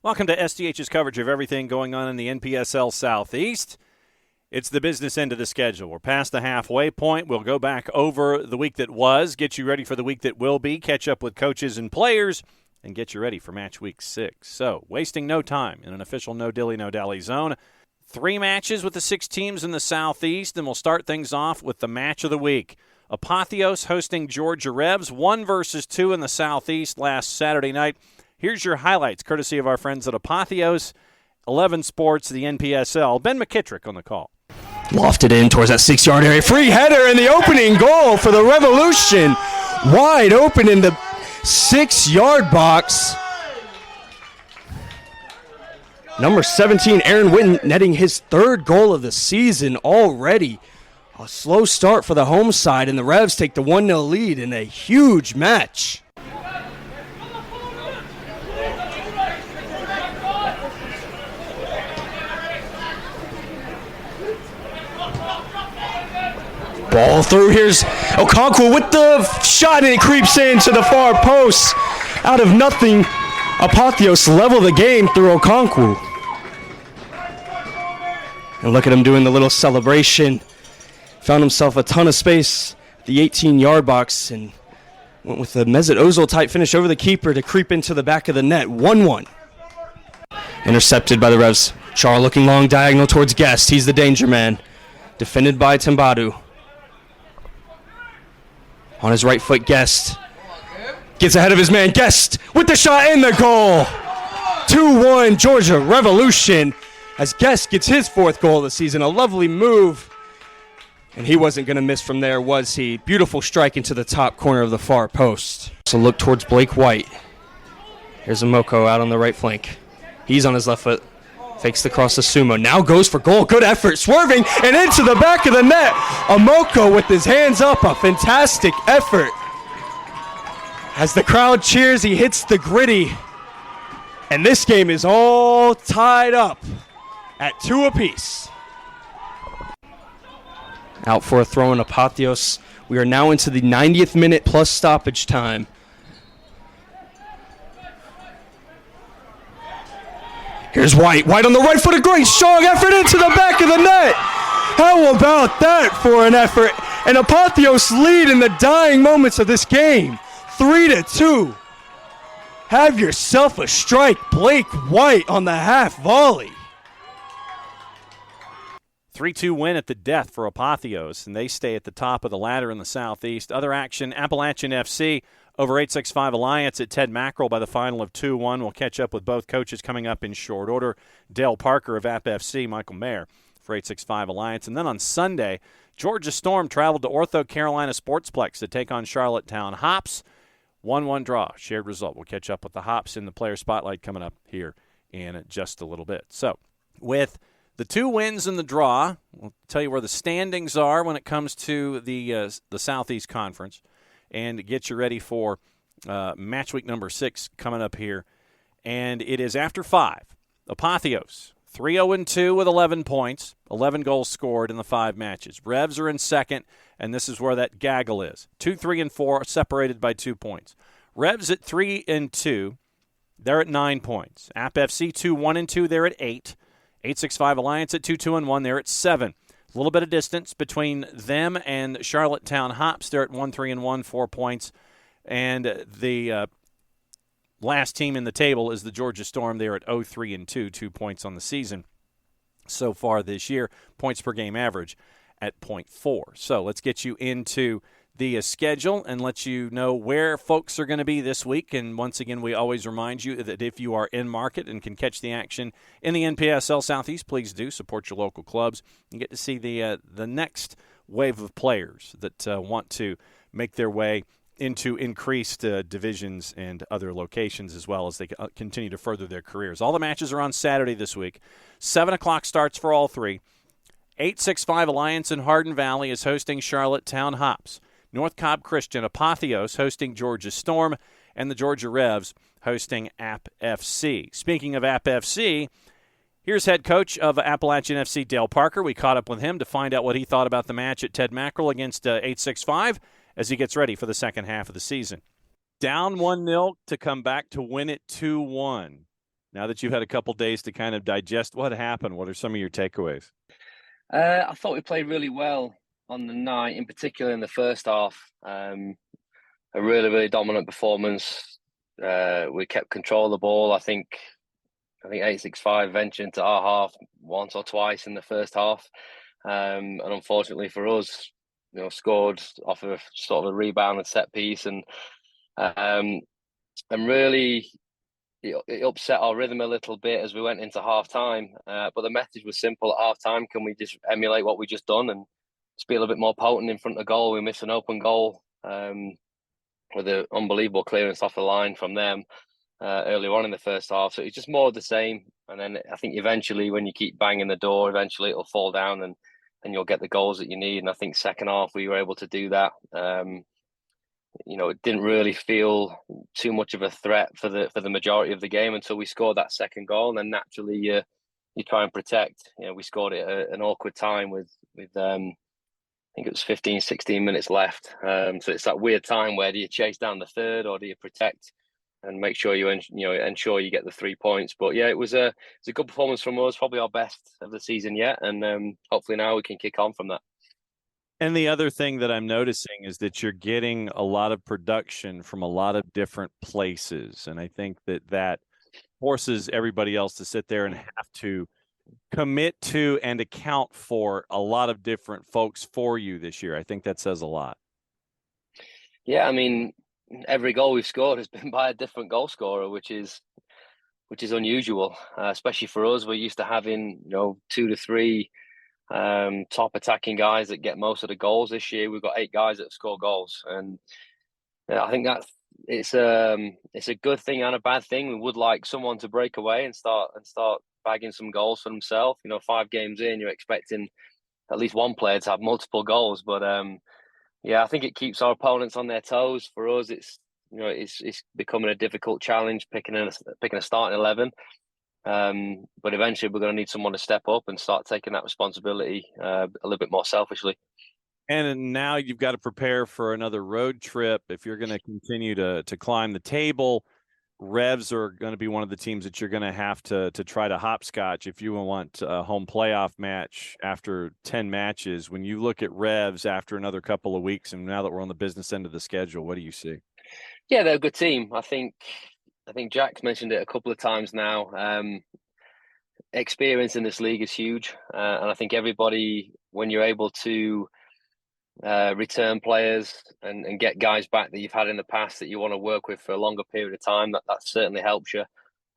Welcome to SDH's coverage of everything going on in the NPSL Southeast. It's the business end of the schedule. We're past the halfway point. We'll go back over the week that was, get you ready for the week that will be, catch up with coaches and players, and get you ready for Matchweek 6. So, wasting no time in an official no dilly, no dally zone. 3 matches with the 6 teams in the Southeast, and we'll start things off with the match of the week. Apotheos hosting Georgia Revs, 1 versus 2 in the Southeast last Saturday night. Here's your highlights, courtesy of our friends at Apotheos, 11 Sports, the NPSL. Ben McKittrick on the call. Lofted in towards that 6-yard area. Free header in the opening goal for the Revolution. Wide open in the 6-yard box. Number 17, Aaron Witten, netting his 3rd goal of the season already. A slow start for the home side, and the Revs take the 1-0 lead in a huge match. Ball through. Here's Okonkwo with the shot, and it creeps into the far post. Out of nothing, Apotheos level the game through Okonkwo. And look at him doing the little celebration. Found himself a ton of space at the 18-yard box and went with a Mesut Ozil-type finish over the keeper to creep into the back of the net. 1-1. Intercepted by the Revs. Char looking long diagonal towards Guest. He's the danger man. Defended by Timbadu. On his right foot, Guest gets ahead of his man. Guest with the shot and the goal. 2-1 Georgia Revolution as Guest gets his 4th goal of the season. A lovely move. And he wasn't going to miss from there, was he? Beautiful strike into the top corner of the far post. So look towards Blake White. Here's Amoko out on the right flank. He's on his left foot. Fakes the cross to Sumo. Now goes for goal. Good effort. Swerving and into the back of the net. Amoko with his hands up. A fantastic effort. As the crowd cheers, he hits the gritty. And this game is all tied up at 2 apiece. Out for a throw in Apotheos. We are now into the 90th minute plus stoppage time. Here's White. White on the right foot. A great strong effort into the back of the net. How about that for an effort? And Apotheos lead in the dying moments of this game. 3-2. Have yourself a strike. Blake White on the half volley. 3-2 win at the death for Apotheos, and they stay at the top of the ladder in the Southeast. Other action, Appalachian FC over 865 Alliance at Ted Mackerel by the final of 2-1. We'll catch up with both coaches coming up in short order. Dale Parker of App FC, Michael Meyer for 865 Alliance. And then on Sunday, Georgia Storm traveled to Ortho Carolina Sportsplex to take on Charlottetown Hops. 1-1 draw, shared result. We'll catch up with the Hops in the player spotlight coming up here in just a little bit. So with the 2 wins in the draw, we'll tell you where the standings are when it comes to the Southeast Conference and get you ready for match week number 6 coming up here. And it is after 5. Apotheos, 3-0-2 with 11 points, 11 goals scored in the 5 matches. Revs are in second, and this is where that gaggle is. 2-3-4, separated by 2 points. Revs at 3-2, they're at 9 points. App FC 2-1-2, they're at 8. 865 Alliance at 2-2-1, they're at 7. A little bit of distance between them and Charlottetown Hops. They're at 1-3-1, 4 points. And the last team in the table is the Georgia Storm. They're at 0-3-2, 2 points on the season so far this year. Points per game average at 0.4. So let's get you into the schedule and let you know where folks are going to be this week. And once again, we always remind you that if you are in market and can catch the action in the NPSL Southeast, please do support your local clubs and get to see the next wave of players that want to make their way into increased divisions and other locations as well as they continue to further their careers. All the matches are on Saturday this week. 7 o'clock starts for all 3. 865 Alliance in Hardin Valley is hosting Charlottetown Hops. North Cobb Christian Apotheos hosting Georgia Storm, and the Georgia Revs hosting App FC. Speaking of App FC, here's head coach of Appalachian FC, Dale Parker. We caught up with him to find out what he thought about the match at Ted Mackerel against 865 as he gets ready for the second half of the season. Down 1-0 to come back to win it 2-1. Now that you've had a couple days to kind of digest what happened, what are some of your takeaways? I thought we played really well on the night, in particular in the first half. A really, really dominant performance. We kept control of the ball. I think 865 ventured into our half once or twice in the first half. And unfortunately for us, scored off of sort of a rebound and set piece, and really it upset our rhythm a little bit as we went into half time. But the message was simple at half time: can we just emulate what we just done and just be a little bit more potent in front of goal? We missed an open goal with an unbelievable clearance off the line from them earlier on in the first half. So it's just more of the same. And then I think eventually, when you keep banging the door, eventually it'll fall down and you'll get the goals that you need. And I think second half we were able to do that. It didn't really feel too much of a threat for the majority of the game until we scored that second goal. And then naturally you try and protect. We scored it at an awkward time with I think it was 15, 16 minutes left. So it's that weird time where do you chase down the third or do you protect and make sure you ensure you get the 3 points. But yeah, it was a good performance from us, probably our best of the season yet. And hopefully now we can kick on from that. And the other thing that I'm noticing is that you're getting a lot of production from a lot of different places. And I think that forces everybody else to sit there and have to commit to and account for a lot of different folks for you this year. I think that says a lot. Yeah, I mean, every goal we've scored has been by a different goal scorer, which is unusual, especially for us. We're used to having 2 to 3 top attacking guys that get most of the goals. This year we've got 8 guys that have scored goals, and I think it's a good thing and a bad thing. We would like someone to break away and start bagging some goals for themselves. 5 games in, you're expecting at least one player to have multiple goals, but yeah, I think it keeps our opponents on their toes. For us, it's becoming a difficult challenge picking a starting 11. But eventually we're going to need someone to step up and start taking that responsibility a little bit more selfishly. And now you've got to prepare for another road trip. If you're going to continue to climb the table, Revs are going to be one of the teams that you're going to have to try to hopscotch if you want a home playoff match after 10 matches. When you look at Revs after another couple of weeks, and now that we're on the business end of the schedule, what do you see? Yeah, they're a good team. I think Jack's mentioned it a couple of times now. Experience in this league is huge. And I think everybody, when you're able to return players and get guys back that you've had in the past that you want to work with for a longer period of time, that certainly helps you.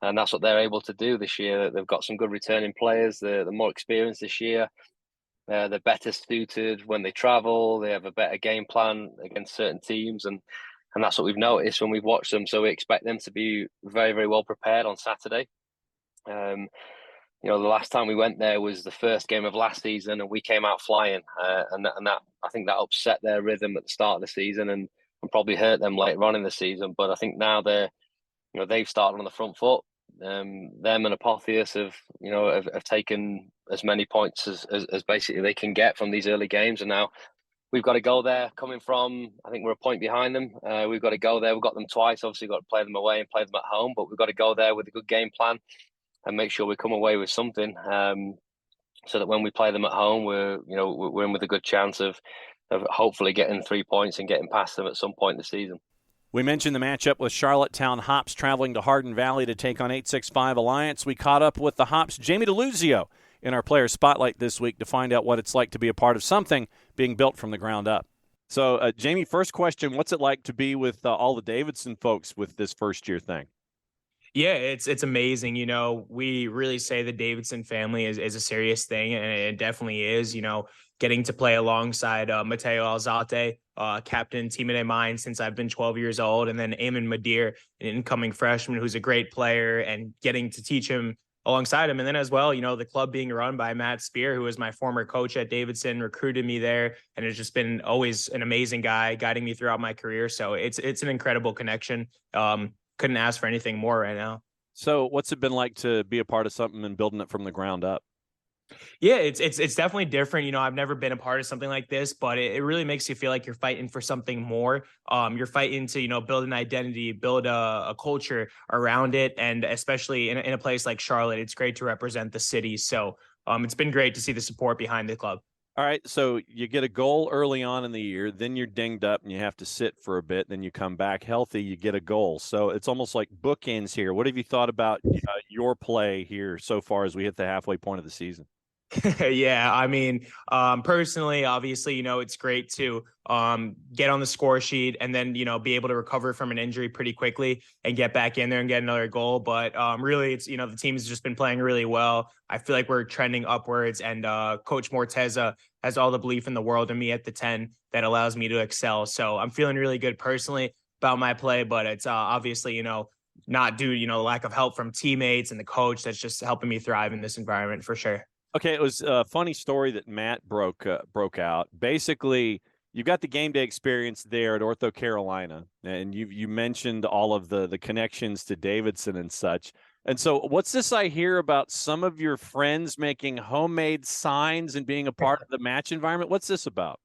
And that's what they're able to do this year. They've got some good returning players. They're more experienced this year. They're better suited when they travel. They have a better game plan against certain teams. And that's what we've noticed when we've watched them. So we expect them to be very, very well prepared on Saturday. The last time we went there was the first game of last season, and we came out flying. And that I think that upset their rhythm at the start of the season and probably hurt them later on in the season. But I think now they've started on the front foot. Them and Apotheos have taken as many points as basically they can get from these early games, and now we've got to go there. Coming from, I think we're a point behind them. We've got to go there. We've got them twice. Obviously, got to play them away and play them at home, but we've got to go there with a good game plan and make sure we come away with something, so that when we play them at home, we're in with a good chance of hopefully getting 3 points and getting past them at some point in the season. We mentioned the matchup with Charlottetown Hops traveling to Hardin Valley to take on 865 Alliance. We caught up with the Hops' Jamie Diluzio in our Player Spotlight this week to find out what it's like to be a part of something being built from the ground up. So, Jamie, first question, what's it like to be with all the Davidson folks with this first-year thing? Yeah, it's amazing. We really say the Davidson family is a serious thing, and it definitely is. Getting to play alongside Matteo Alzate, captain, teammate of mine since I've been 12 years old, and then Eamon Madir, an incoming freshman who's a great player, and getting to teach him alongside him. And then as well, the club being run by Matt Spear, who was my former coach at Davidson, recruited me there, and has just been always an amazing guy guiding me throughout my career. So it's an incredible connection. Couldn't ask for anything more right now. So what's it been like to be a part of something and building it from the ground up? Yeah, it's definitely different. I've never been a part of something like this, but it really makes you feel like you're fighting for something more. You're fighting to, build an identity, build a culture around it. And especially in a place like Charlotte, it's great to represent the city. So it's been great to see the support behind the club. All right, so you get a goal early on in the year, then you're dinged up and you have to sit for a bit, then you come back healthy, you get a goal. So it's almost like bookends here. What have you thought about your play here so far as we hit the halfway point of the season? Yeah, I mean, personally, obviously, it's great to get on the score sheet and then, be able to recover from an injury pretty quickly and get back in there and get another goal. But really, it's, the team has just been playing really well. I feel like we're trending upwards, and Coach Morteza has all the belief in the world in me at the 10 that allows me to excel. So I'm feeling really good personally about my play, but it's obviously, not due, lack of help from teammates and the coach that's just helping me thrive in this environment for sure. Okay, it was a funny story that Matt broke out. Basically, you've got the game day experience there at Ortho Carolina, and you mentioned all of the connections to Davidson and such. And so, what's this I hear about some of your friends making homemade signs and being a part of the match environment? What's this about?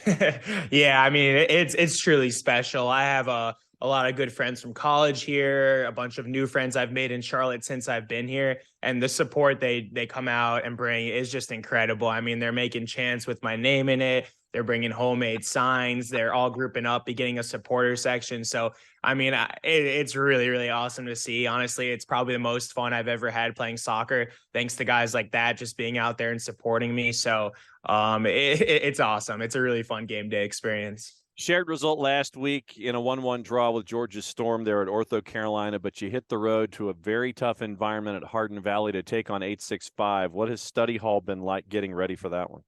Yeah, I mean, it's truly special. I have a lot of good friends from college here, a bunch of new friends I've made in Charlotte since I've been here, and the support they come out and bring is just incredible. I mean, they're making chants with my name in it. They're bringing homemade signs. They're all grouping up, beginning a supporter section. So, I mean, it's really, really awesome to see. Honestly, it's probably the most fun I've ever had playing soccer, thanks to guys like that just being out there and supporting me. So, it's awesome. It's a really fun game day experience. Shared result last week in a 1-1 draw with Georgia Storm there at Ortho Carolina, but you hit the road to a very tough environment at Hardin Valley to take on 865. What has study hall been like getting ready for that one?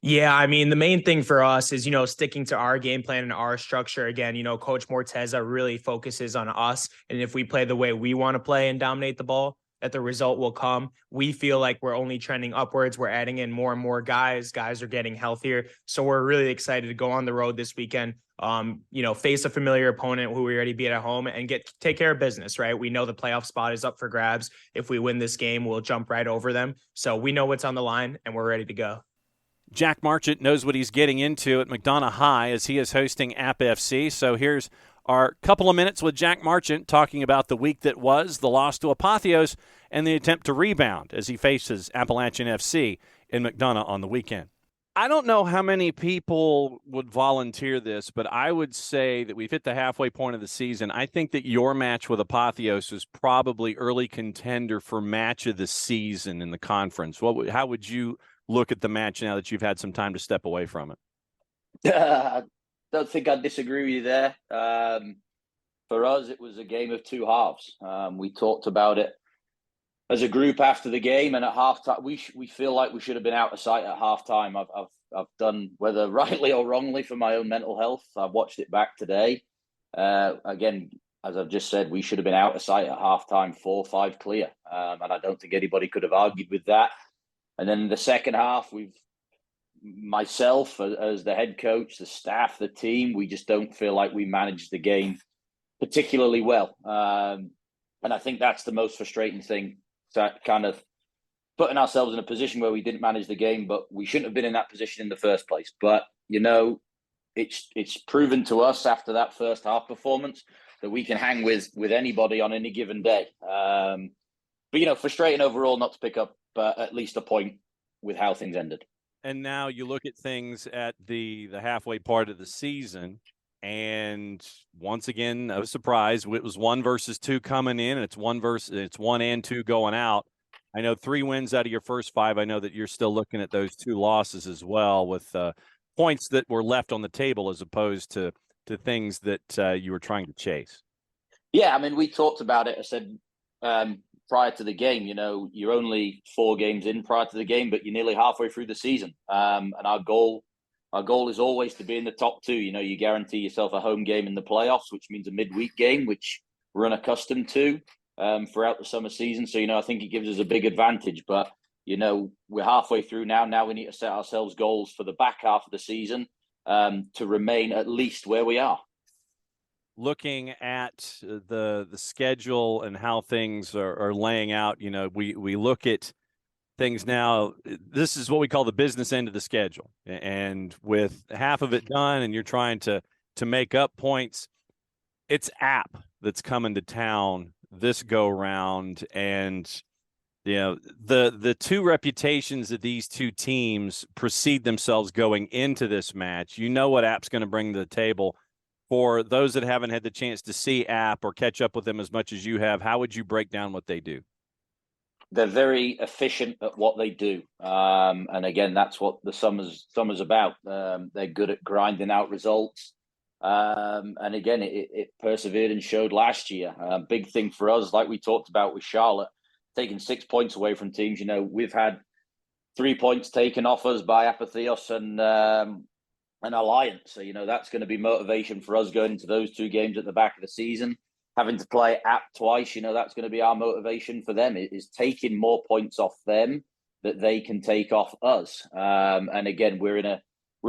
Yeah, I mean, the main thing for us is, sticking to our game plan and our structure. Again, Coach Morteza really focuses on us. And if we play the way we want to play and dominate the ball, that the result will come. We feel like we're only trending upwards. We're adding in more and more guys. Guys are getting healthier. So we're really excited to go on the road this weekend, face a familiar opponent who we already beat at home and take care of business, right? We know the playoff spot is up for grabs. If we win this game, we'll jump right over them. So we know what's on the line and we're ready to go. Jack Marchant knows what he's getting into at McDonough High as he is hosting App FC. So here's our couple of minutes with Jack Marchant talking about the week that was, the loss to Apotheos, and the attempt to rebound as he faces Appalachian FC in McDonough on the weekend. I don't know how many people would volunteer this, but I would say that we've hit the halfway point of the season. I think that your match with Apotheos is probably early contender for match of the season in the conference. How would you look at the match now that you've had some time to step away from it? I don't think I'd disagree with you there. For us, it was a game of two halves. We talked about it as a group after the game, and at halftime, we feel like we should have been out of sight at halftime. I've done, whether rightly or wrongly, for my own mental health. I've watched it back today. Again, as I've just said, we should have been out of sight at halftime, 4-5 clear, and I don't think anybody could have argued with that. And then in the second half, myself as the head coach, the staff, the team, we just don't feel like we managed the game particularly well. And I think that's the most frustrating thing, that kind of putting ourselves in a position where we didn't manage the game, but we shouldn't have been in that position in the first place. But, it's proven to us after that first half performance that we can hang with anybody on any given day. But, frustrating overall not to pick up at least a point with how things ended. And now you look at things at the halfway part of the season, and once again, no surprise, it was 1 versus 2 coming in, and it's 1 and 2 going out. I know 3 wins out of your first 5. I know that you're still looking at those 2 losses as well, with points that were left on the table as opposed to things that you were trying to chase. Yeah, I mean, we talked about it. I said prior to the game, you're only 4 games in prior to the game, but you're nearly halfway through the season. And our goal is always to be in the top 2. You guarantee yourself a home game in the playoffs, which means a midweek game, which we're unaccustomed to throughout the summer season. So, I think it gives us a big advantage. But, we're halfway through now. Now we need to set ourselves goals for the back half of the season to remain at least where we are. Looking at the schedule and how things are laying out, we look at things now. This is what we call the business end of the schedule. And with half of it done and you're trying to make up points, it's App that's coming to town this go round. And the two reputations of these two teams precede themselves going into this match. You know what App's going to bring to the table. For those that haven't had the chance to see App or catch up with them as much as you have, how would you break down what they do? They're very efficient at what they do. And again, that's what the summer's about. They're good at grinding out results. And again, it persevered and showed last year. Big thing for us, like we talked about with Charlotte, taking 6 points away from teams. We've had 3 points taken off us by Apotheos and Alliance. So, that's going to be motivation for us going into those two games at the back of the season. Having to play App twice, that's going to be our motivation for them, is taking more points off them that they can take off us. And again, we're in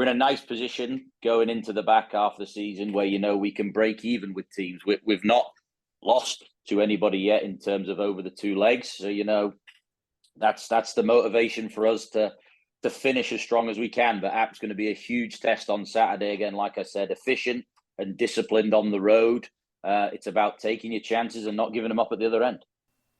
a nice position going into the back half of the season where, we can break even with teams. We've not lost to anybody yet in terms of over the two legs. So, that's the motivation for us to finish as strong as we can. But App's going to be a huge test on Saturday. Again, like I said, efficient and disciplined on the road. It's about taking your chances and not giving them up at the other end.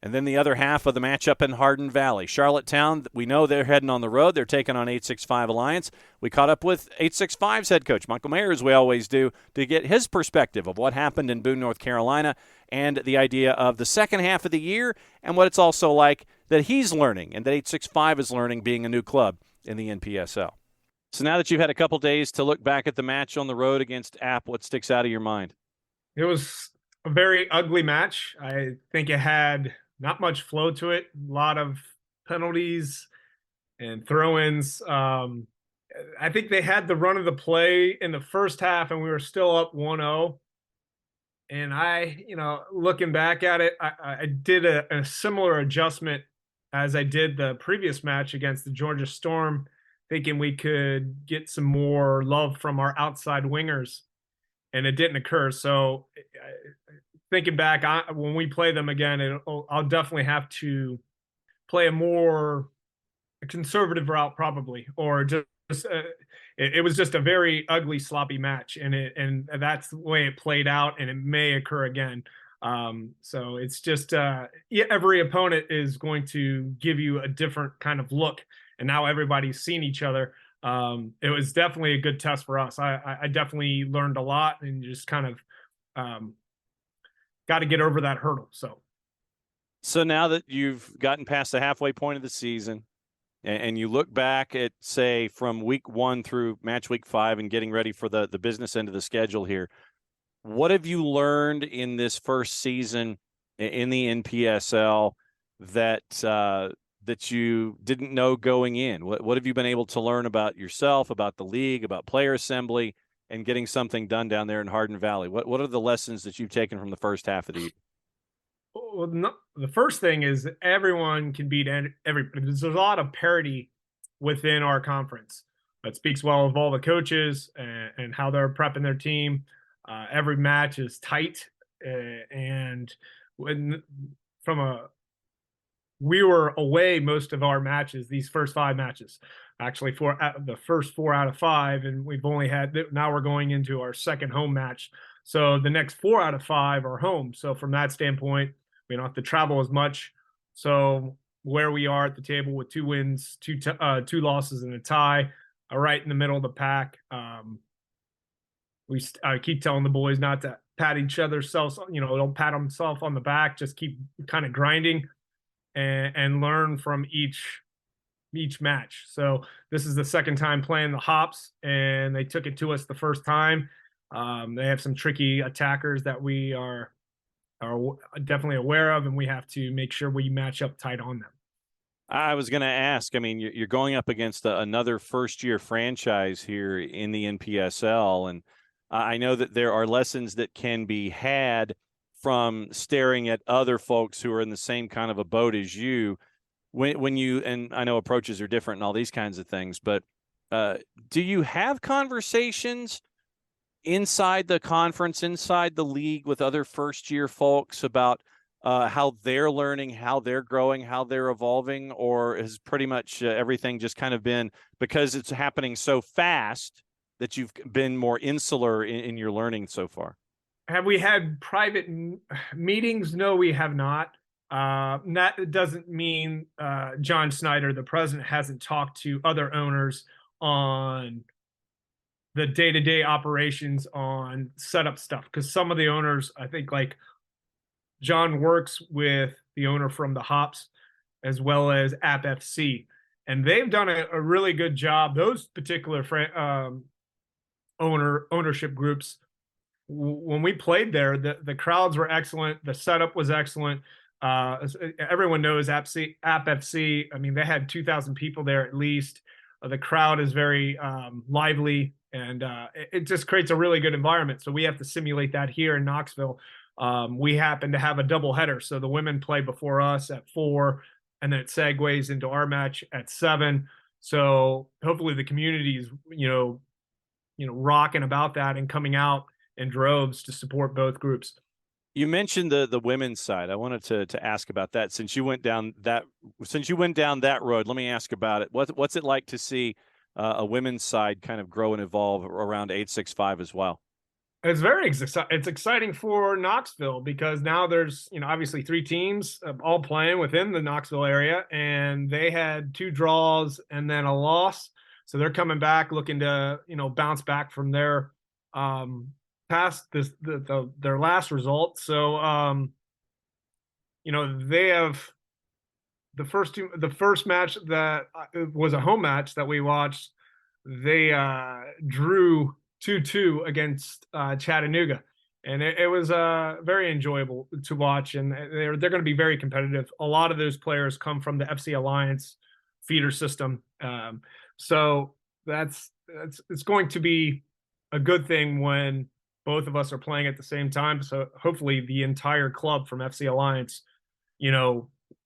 And then the other half of the matchup in Hardin Valley. Charlottetown, we know they're heading on the road. They're taking on 865 Alliance. We caught up with 865's head coach, Michael Meyer, as we always do, to get his perspective of what happened in Boone, North Carolina, and the idea of the second half of the year and what it's also like that he's learning and that 865 is learning being a new club in the NPSL. So now that you've had a couple days to look back at the match on the road against App, what sticks out of your mind? It was a very ugly match. I think it had not much flow to it. A lot of penalties and throw-ins. I think they had the run of the play in the first half, and we were still up 1-0. And looking back at it, I did a similar adjustment as I did the previous match against the Georgia Storm, thinking we could get some more love from our outside wingers. And it didn't occur. So thinking back, when we play them again, I'll definitely have to play a conservative route probably, or just it was just a very ugly, sloppy match, and that's the way it played out, and it may occur again. So it's just every opponent is going to give you a different kind of look, and now everybody's seen each other. It was definitely a good test for us. I definitely learned a lot and just kind of got to get over that hurdle. So now that you've gotten past the halfway point of the season and you look back at, say, from week 1 through match week 5 and getting ready for the business end of the schedule here, what have you learned in this first season in the NPSL that you didn't know going in? What have you been able to learn about yourself, about the league, about player assembly, and getting something done down there in Hardin Valley? What are the lessons that you've taken from the first half of the year? Well, the first thing is everyone can beat everybody. There's a lot of parity within our conference. That speaks well of all the coaches and how they're prepping their team. Every match is tight, and we were away most of our matches, these first 5 matches, actually the first 4 out of 5. And now we're going into our second home match. So the next 4 out of 5 are home. So from that standpoint, we don't have to travel as much. So where we are at the table with 2 wins, 2 losses and a tie, right in the middle of the pack. I keep telling the boys not to pat each other's selves, don't pat themselves on the back, just keep kind of grinding and learn from each match. So this is the second time playing the Hops, and they took it to us the first time. They have some tricky attackers that we are definitely aware of, and we have to make sure we match up tight on them. I was going to ask, you're going up against another first-year franchise here in the NPSL, and I know that there are lessons that can be had from staring at other folks who are in the same kind of a boat as you. When you, and I know approaches are different and all these kinds of things, but do you have conversations inside the conference, inside the league with other first-year folks about how they're learning, how they're growing, how they're evolving, or is pretty much everything just kind of been, because it's happening so fast, that you've been more insular in your learning so far? Have we had private meetings? No, we have not. That doesn't mean John Snyder, the president, hasn't talked to other owners on the day-to-day operations, on setup stuff. Because some of the owners, I think, like John works with the owner from the Hops as well as App FC, and they've done a really good job. Those particular ownership groups, when we played there, the crowds were excellent. The setup was excellent. Everyone knows App FC. I mean, they had 2,000 people there at least. The crowd is very lively, and it just creates a really good environment. So we have to simulate that here in Knoxville. We happen to have a doubleheader, so the women play before us at 4, and then it segues into our match at 7. So hopefully the community is, rocking about that and coming out in droves to support both groups. You mentioned the women's side. I wanted to ask about that. Since you went down that road, let me ask about it. What's it like to see a women's side kind of grow and evolve around 865 as well? It's it's exciting for Knoxville, because now there's, obviously 3 teams all playing within the Knoxville area, and they had 2 draws and then a loss. So they're coming back looking to, bounce back from their past their last result. So, they have the first match that was a home match that we watched. They drew 2-2 against Chattanooga, and it was very enjoyable to watch. And they're going to be very competitive. A lot of those players come from the FC Alliance feeder system, so it's going to be a good thing when both of us are playing at the same time. So hopefully the entire club from FC Alliance,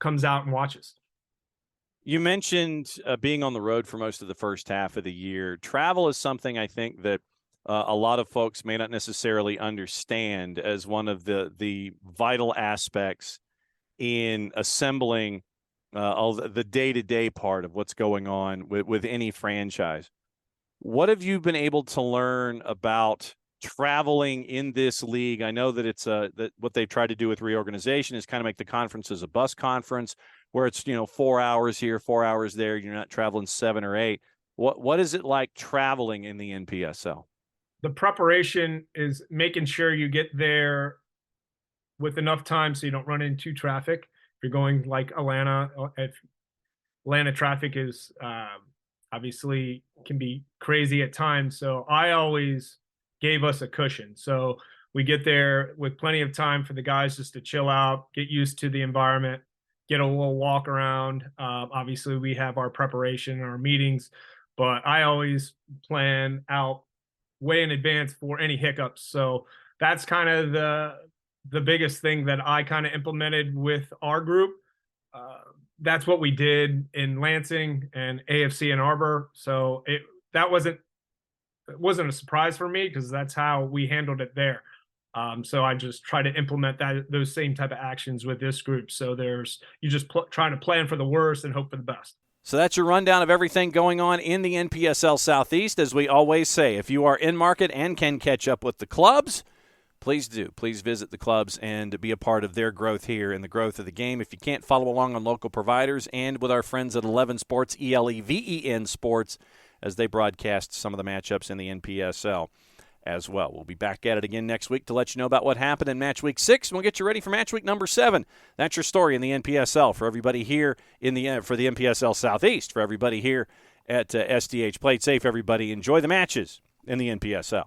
comes out and watches. You mentioned being on the road for most of the first half of the year. Travel is something I think that a lot of folks may not necessarily understand as one of the vital aspects in assembling all the day-to-day part of what's going on with any franchise. What have you been able to learn about traveling in this league? I know that it's that what they've tried to do with reorganization is kind of make the conferences a bus conference, where it's 4 hours here, 4 hours there. You're not traveling 7 or 8. What is it like traveling in the NPSL? The preparation is making sure you get there with enough time so you don't run into traffic. If you're going like Atlanta, Atlanta traffic is obviously can be crazy at times. So I always gave us a cushion. So we get there with plenty of time for the guys just to chill out, get used to the environment, get a little walk around. Obviously we have our preparation, our meetings, but I always plan out way in advance for any hiccups. So that's kind of the biggest thing that I kind of implemented with our group. That's what we did in Lansing and AFC Ann Arbor. So it wasn't a surprise for me, because that's how we handled it there. So I just try to implement those same type of actions with this group. So you just trying to plan for the worst and hope for the best. So that's your rundown of everything going on in the NPSL Southeast. As we always say, if you are in market and can catch up with the clubs, please do. Please visit the clubs and be a part of their growth here and the growth of the game. If you can't follow along on local providers and with our friends at 11 Sports, ELEVEN Sports, as they broadcast some of the matchups in the NPSL as well. We'll be back at it again next week to let you know about what happened in Matchweek 6, and we'll get you ready for Matchweek number 7. That's your story in the NPSL for everybody here for the NPSL Southeast, for everybody here at SDH. Play it safe, everybody. Enjoy the matches in the NPSL.